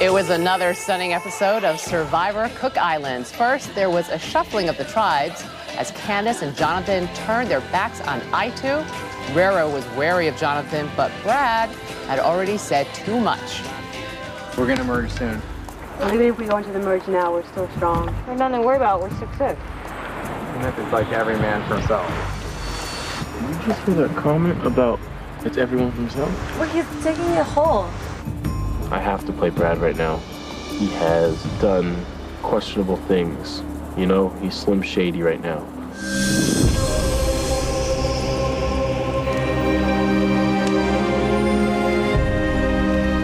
It was another stunning episode of Survivor Cook Islands. First, there was a shuffling of the tribes as Candace and Jonathan turned their backs on Itu. Rero was wary of Jonathan, but Brad had already said too much. We're going to merge soon. Even if we go into the merge now, we're still strong. There's nothing to worry about. We're 6-6. And if it's like every man for himself. Did you just hear that comment about it's everyone for himself? Look, he's taking it whole. I have to play Brad right now. He has done questionable things. You know, he's Slim Shady right now.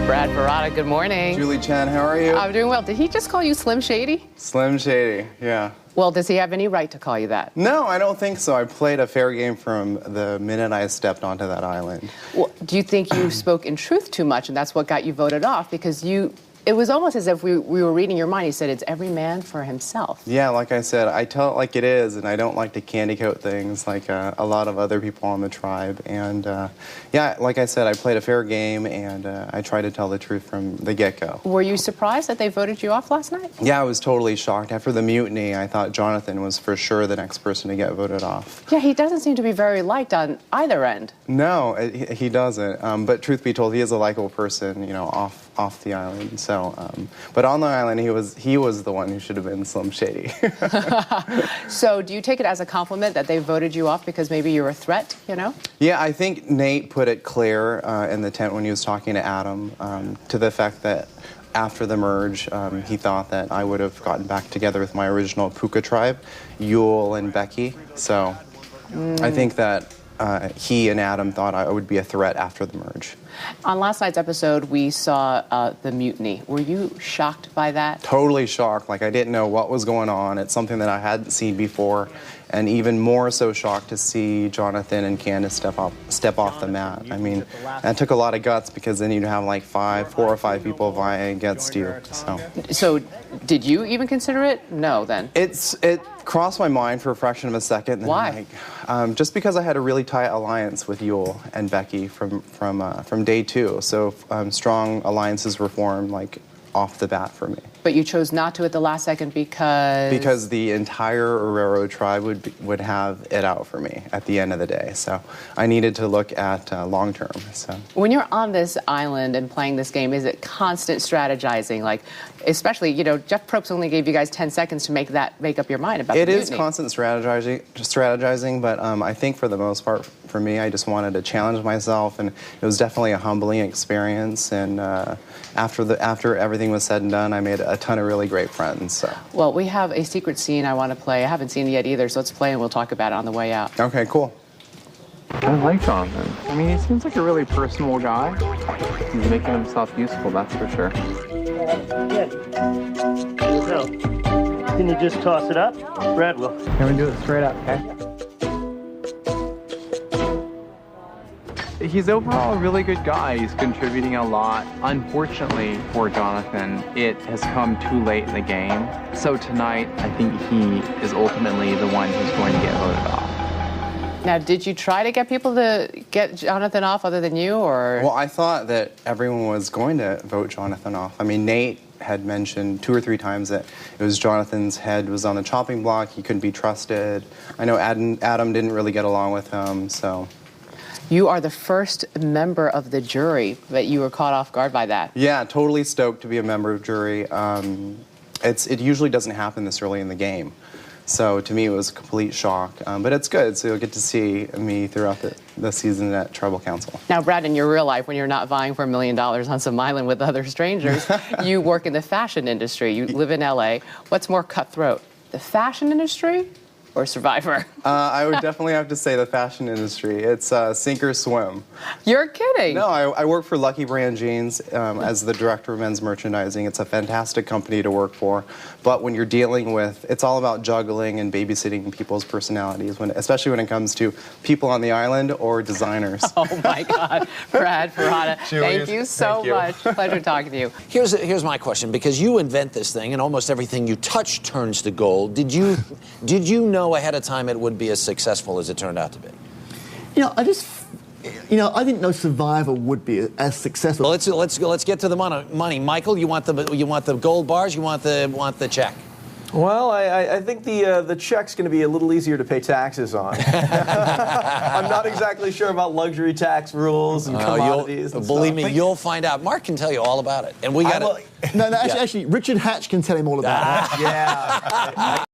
Brad Barada, good morning. Julie Chen, how are you? I'm doing well. Did he just call you Slim Shady? Slim Shady, yeah. Well, does he have any right to call you that? No, I don't think so. I played a fair game from the minute I stepped onto that island. Well, do you think you spoke in truth too much and that's what got you voted off? Because it was almost as if we were reading your mind. You said it's every man for himself. Yeah, like I said, I tell it like it is, and I don't like to candy coat things like a lot of other people on the tribe. And yeah, like I said, I played a fair game, and I tried to tell the truth from the get-go. Were you surprised that they voted you off last night? Yeah, I was totally shocked. After the mutiny, I thought Jonathan was for sure the next person to get voted off. Yeah, he doesn't seem to be very liked on either end. No, he doesn't. But truth be told, he is a likable person, you know, off the island. So, but on the island, he was the one who should have been Slim Shady. So, do you take it as a compliment that they voted you off because maybe you're a threat? You know? Yeah, I think Nate put it clear in the tent when he was talking to Adam, to the effect that after the merge, he thought that I would have gotten back together with my original Puka tribe, Yule and Becky. So, I think that he and Adam thought I would be a threat after the merge. On last night's episode, we saw the mutiny. Were you shocked by that? Totally shocked. Like, I didn't know what was going on. It's something that I hadn't seen before. And even more so shocked to see Jonathan and Candace step off the mat. I mean, that took a lot of guts because then you'd have like 4 or 5 people vying against you. So did you even consider it? No, then. It crossed my mind for a fraction of a second. And why? Just because I had a really tight alliance with Yule and Becky from day 2. So strong alliances were formed like off the bat for me. But you chose not to at the last second because... Because the entire Herero tribe would have it out for me at the end of the day. So I needed to look at long term. So when you're on this island and playing this game, is it constant strategizing? Like, especially, you know, Jeff Probst only gave you guys 10 seconds to make up your mind about the mutiny. It is constant strategizing, but I think for the most part, for me, I just wanted to challenge myself, and it was definitely a humbling experience. And after everything was said and done, I made a ton of really great friends. So. Well, we have a secret scene I want to play. I haven't seen it yet either, so let's play and we'll talk about it on the way out. Okay, cool. I like Jonathan. I mean, he seems like a really personable guy. He's making himself useful, that's for sure. Good. So, can you just toss it up? Brad will. Can we do it straight up, okay? He's overall a really good guy. He's contributing a lot. Unfortunately for Jonathan, it has come too late in the game. So tonight, I think he is ultimately the one who's going to get voted off. Now, did you try to get people to get Jonathan off other than you, or? Well, I thought that everyone was going to vote Jonathan off. I mean, Nate had mentioned 2 or 3 times that it was Jonathan's head was on the chopping block. He couldn't be trusted. I know Adam didn't really get along with him, so... You are the first member of the jury, but you were caught off guard by that. Yeah, totally stoked to be a member of jury. It usually doesn't happen this early in the game. So to me, it was a complete shock. But it's good, so you'll get to see me throughout the season at Tribal Council. Now, Brad, in your real life, when you're not vying for $1 million on some island with other strangers, you work in the fashion industry. You live in L.A. What's more cutthroat, the fashion industry or Survivor? I would definitely have to say the fashion industry. It's sink or swim. You're kidding. No, I work for Lucky Brand Jeans as the director of men's merchandising. It's a fantastic company to work for. But when you're dealing with, it's all about juggling and babysitting people's personalities, especially when it comes to people on the island or designers. Oh, my God. Brad Barada, thank you so much. Pleasure talking to you. Here's my question, because you invent this thing, and almost everything you touch turns to gold. Did you know ahead of time it would be as successful as it turned out to be? You know, I just I didn't know Survivor would be as successful. Well, let's get to the money. Michael, you want the gold bars? You want the check? Well, I think the check's going to be a little easier to pay taxes on. I'm not exactly sure about luxury tax rules and commodities. Believe me, you'll find out. Mark can tell you all about it, and we got No, actually, Richard Hatch can tell him all about it. Yeah.